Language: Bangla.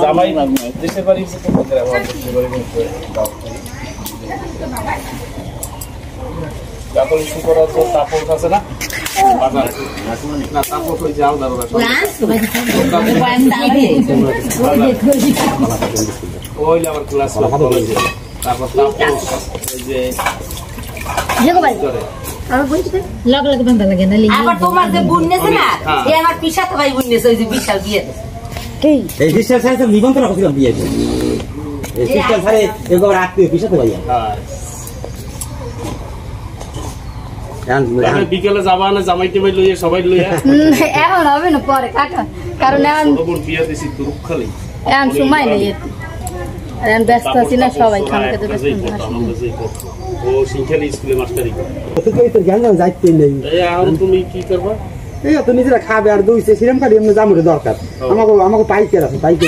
জামাই দেশের বাড়ি দেশের বাড়ি তারপরে শুকর আছে তাপস আছে না না তাপস হয়েছে আলাদা ওই আমার ক্লাস তারপর তাপস এই যে আবার তোমার যে বুননেছে না এই আমার পিসাতে ভাই বুননেছে ওই যে বিশাল বিয়ে কি এই সিস্টার সাথে নিবন্ধন করেছিলাম বিয়ে এই সিস্টার সাথে একবার আত্মীয় পিসাতে ভাইয়া হ্যাঁ বিকেলে যাবা না জামাইতে ভাই লইয়া সবাই লইয়া এখন হবে না পরে কাটা কারণ এখন বিয়ে দিছি তুরুক খালি এখন সময় নেই এখন ব্যস্ত আছি না সবাই খামকে তো ব্যস্ত ও শিক্ষালি স্কুলে মাস্টারি তুই তো জ্ঞান যাইতে নেই এখন তুমি কি করবা এই তো নিজেরা খাবে আর দুইছে সিরাম কাটি এমনি জামুরে দরকার আমাকে পাইকার আছে পাইকার